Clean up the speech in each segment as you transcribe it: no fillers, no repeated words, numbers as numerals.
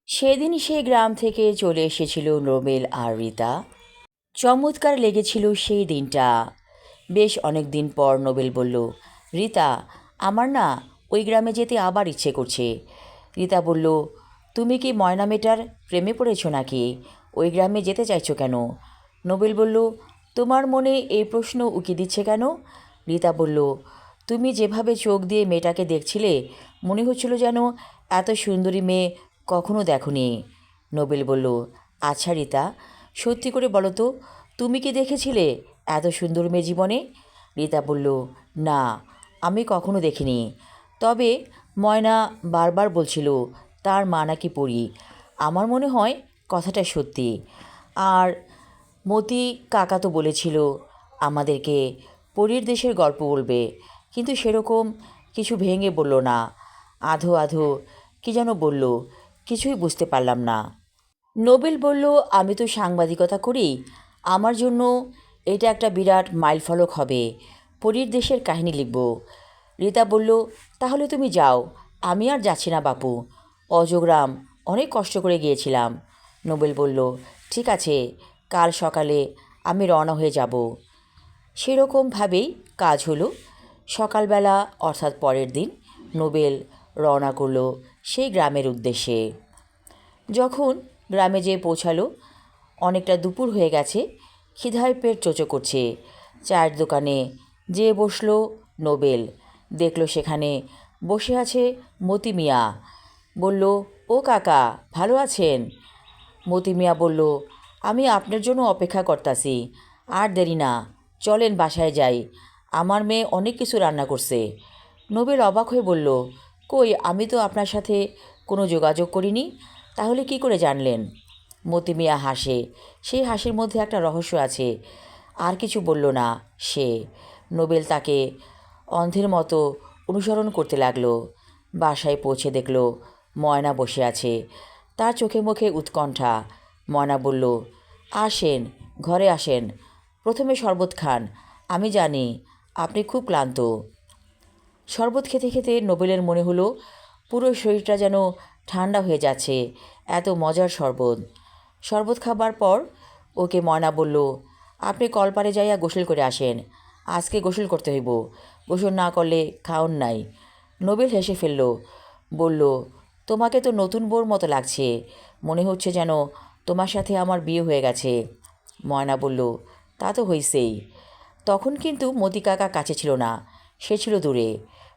সেদিন সেই গ্রাম থেকে চলে এসেছিল নোবেল আর রিতা। চমৎকার লেগেছিল সেই দিনটা। বেশ অনেক দিন পর নোবেল বলল, রিতা, আমার না ওই গ্রামে যেতে আবার ইচ্ছে করছে। রিতা বলল, তুমি কি ময়না মেয়েটার প্রেমে পড়েছো নাকি? ওই গ্রামে যেতে চাইছো কেন? নোবেল বলল, তোমার মনে এই প্রশ্ন উকি দিচ্ছে কেন? রিতা বলল, তুমি যেভাবে চোখ দিয়ে মেয়েটাকে দেখছিলে, মনে হচ্ছিল যেন এত সুন্দরী মেয়ে কখনো দেখোনি। নোবেল বলল, আচ্ছা রিতা, সত্যি করে বলো তো, তুমি কি দেখেছিলে এত সুন্দর মেয়ে জীবনে? রিতা বলল, না, আমি কখনো দেখিনি। তবে ময়না বারবার বলছিল তার মা নাকি পড়ি। আমার মনে হয় কথাটা সত্যি। আর মতি কাকা তো বলেছিল আমাদেরকে পরীর দেশের গল্প বলবে, কিন্তু সেরকম কিছু ভেঙে বলল না। আধো আধো কী যেন বলল, কিছুই বুঝতে পারলাম না। নোবেল বলল, আমি তো সাংবাদিকতা করি, আমার জন্য এটা একটা বিরাট মাইলফলক হবে, পরীর দেশের কাহিনী লিখব। রিতা বলল, তাহলে তুমি যাও, আমি আর যাচ্ছি না বাপু, অজগ্রাম অনেক কষ্ট করে গিয়েছিলাম। নোবেল বলল, ঠিক আছে, কাল সকালে আমি রওনা হয়ে যাব। সেরকমভাবেই কাজ হলো। সকালবেলা অর্থাৎ পরের দিন নোবেল রওনা করলো সেই গ্রামের উদ্দেশ্যে। যখন গ্রামে যেয়ে পৌঁছালো, অনেকটা দুপুর হয়ে গেছে, খিদায় পেট চোচো করছে। চায়ের দোকানে যেয়ে বসলো নোবেল। দেখলো সেখানে বসে আছে মতি মিয়া। বলল, ও কাকা, ভালো আছেন? মতি মিয়া বলল, আমি আপনার জন্য অপেক্ষা করতাছি, আর দেরি না, চলেন বাসায় যাই, আমার মেয়ে অনেক কিছু রান্না করছে। নোবেল অবাক হয়ে বলল, কই, আমি তো আপনার সাথে কোনো যোগাযোগ করিনি, তাহলে কি করে জানলেন? মতি মিয়া হাসে, সেই হাসির মধ্যে একটা রহস্য আছে। আর কিছু বলল না সে। নোবেল তাকে অন্ধের মতো অনুসরণ করতে লাগলো। বাসায় পৌঁছে দেখল ময়না বসে আছে, তার চোখে মুখে উৎকণ্ঠা। ময়না বলল, আসেন, ঘরে আসেন, প্রথমে শরবত খান, আমি জানি আপনি খুব ক্লান্ত। শরবত খেতে খেতে নোবেলের মনে হলো পুরো শরীরটা যেন ঠান্ডা হয়ে যাচ্ছে, এত মজার শরবত। শরবত খাবার পর ওকে ময়না বলল, আপনি কলপারে যাইয়া গোসল করে আসেন, আজকে গোসল করতে হইব, গোসল না করলে খাওন নাই। নোবেল হেসে ফেলল, বলল, তোমাকে তো নতুন বউর মতো লাগছে, মনে হচ্ছে যেন তোমার সাথে আমার বিয়ে হয়ে গেছে। ময়না বলল, তা তো হইছেই। তখন কিন্তু মতি কাকা কাছে ছিল না, সে ছিল দূরে।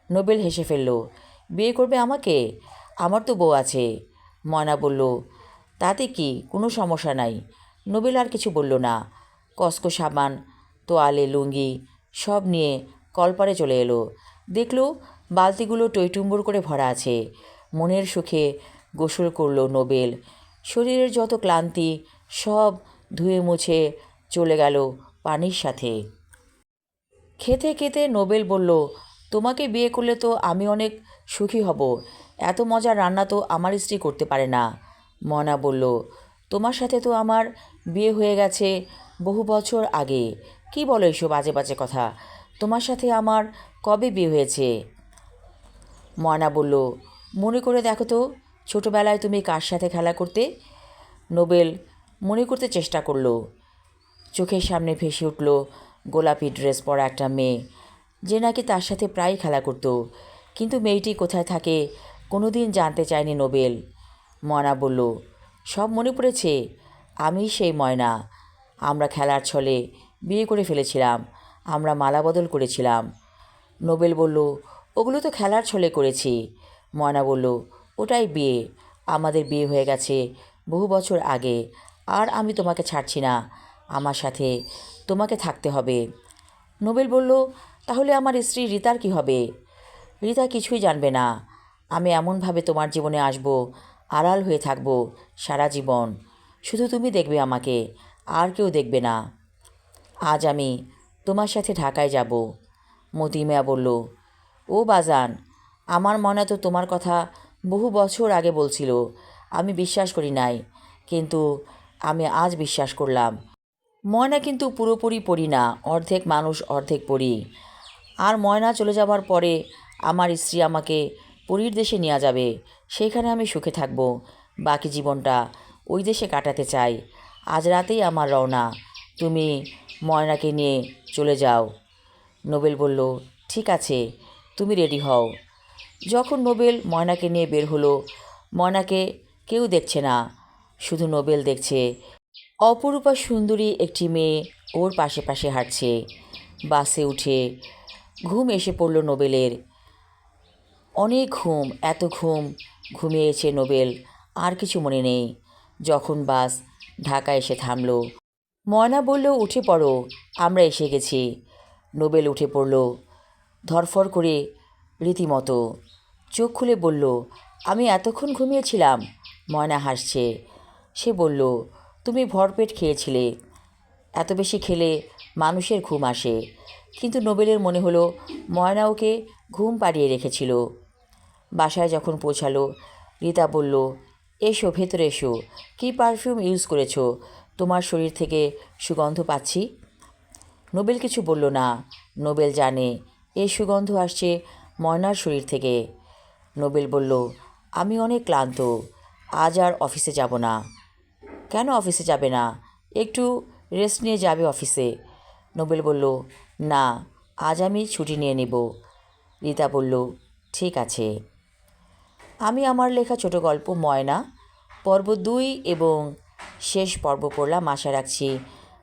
নোবেল হেসে ফেলল, বিয়ে করবে আমাকে? আমার তো বউ আছে। ময়না বলল, তাতে কি, কোনো সমস্যা নাই। নোবেল আর কিছু বলল না। কসকো সাবান, তোয়ালে, লুঙ্গি সব নিয়ে কলপারে চলে এলো। দেখলো বালতিগুলো টইটুম্বুর করে ভরা আছে। মনের সুখে গোসল করলো নোবেল। শরীরের যত ক্লান্তি সব ধুয়ে মুছে চলে গেল পানির সাথে। খেতে খেতে নোবেল বলল, তোমাকে বিয়ে করলে তো আমি অনেক সুখী হব, এত মজার রান্না তো আমার স্ত্রী করতে পারে না। ময়না বলল, তোমার সাথে তো আমার বিয়ে হয়ে গেছে বহু বছর আগে, কি বলো এসব বাজে বাজে কথা? তোমার সাথে আমার কবে বিয়ে হয়েছে? ময়না বলল, মনে করে দেখো তো, ছোটোবেলায় তুমি কার সাথে খেলা করতে? নোবেল মনে করতে চেষ্টা করলো। চোখের সামনে ভেসে উঠল গোলাপি ড্রেস পরা একটা মেয়ে, যে নাকি তার সাথে প্রায় খেলা করত। কিন্তু মেয়েটি কোথায় থাকে কোনো দিন জানতে চায়নি নোবেল। ময়না বলল, সব মনে পড়েছে, আমি সেই ময়না। আমরা খেলার ছলে বিয়ে করে ফেলেছিলাম, আমরা মালা বদল করেছিলাম। নোবেল বলল, ওগুলো তো খেলার ছলে করেছি। ময়না বলল, ওটাই বিয়ে, আমাদের বিয়ে হয়ে গেছে বহু বছর আগে, আর আমি তোমাকে ছাড়ছি না, আমার সাথে তোমাকে থাকতে হবে। নোবেল বলল, তাহলে আমার স্ত্রী রিতার কি হবে? রিতা কিছুই জানবে না, আমি এমনভাবে তোমার জীবনে আসব, আড়াল হয়ে থাকব সারা জীবন, শুধু তুমি দেখবে আমাকে, আর কেউ দেখবে না। আজ আমি তোমার সাথে ঢাকায় যাব। মতি মিয়া বলল, ও বাজান, আমার মনে তো তোমার কথা বহু বছর আগে বলছিল, আমি বিশ্বাস করি নাই, কিন্তু আমি আজ বিশ্বাস করলাম। ময়না কিন্তু পুরোপুরি পড়ি না, অর্ধেক মানুষ অর্ধেক পড়ি। আর ময়না চলে যাবার পরে আমার স্ত্রী আমাকে পরীর দেশে নিয়ে যাবে, সেইখানে আমি সুখে থাকব, বাকি জীবনটা ওই দেশে কাটাতে চাই। আজ রাতেই আমার রওনা, তুমি ময়নাকে নিয়ে চলে যাও। নোবেল বলল, ঠিক আছে, তুমি রেডি হও। যখন নোবেল ময়নাকে নিয়ে বের হলো, ময়নাকে কেউ দেখছে না, শুধু নোবেল দেখছে। অপরূপা সুন্দরী একটি মেয়ে ওর পাশে পাশে হাঁটছে। বাসে উঠে ঘুম এসে পড়ল নোবেলের। অনেক ঘুম, এত ঘুম ঘুমিয়েছে নোবেল, আর কিছু মনে নেই। যখন বাস ঢাকা এসে থামলো, ময়না বলল, উঠে পড়ো, আমরা এসে গেছি। নোবেল উঠে পড়ল ধরফর করে, রীতিমতো। চোখ খুলে বলল, আমি এতক্ষণ ঘুমিয়েছিলাম। ময়না হাসছে। সে বলল, তুমি ভরপেট খেয়েছিলে, এত বেশি খেলে মানুষের ঘুম আসে। কিন্তু নোবেলের মনে হলো ময়না ওকে ঘুম পাড়িয়ে রেখেছিল। বাসায় যখন পৌঁছালো, রীতা বলল, এসো, ভেতরে এসো। কী পারফিউম ইউজ করেছো? তোমার শরীর থেকে সুগন্ধ পাচ্ছি। নোবেল কিছু বলল না। নোবেল জানে এই সুগন্ধ আসছে ময়নার শরীর থেকে। নোবেল বলল, আমি অনেক ক্লান্ত, আজ আর অফিসে যাব না। কেন অফিসে যাবে না? একটু রেস্ট নিয়ে যাবে অফিসে। নোবেল বলল, না, আজ আমি ছুটি নিয়ে নেব। রীতা বলল, ঠিক আছে। আমি আমার লেখা ছোট গল্প ময়না পর্ব 2 এবং শেষ পর্ব পড়লাম। আশা রাখছি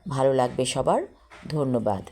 ভালো লাগবে সবার। ধন্যবাদ।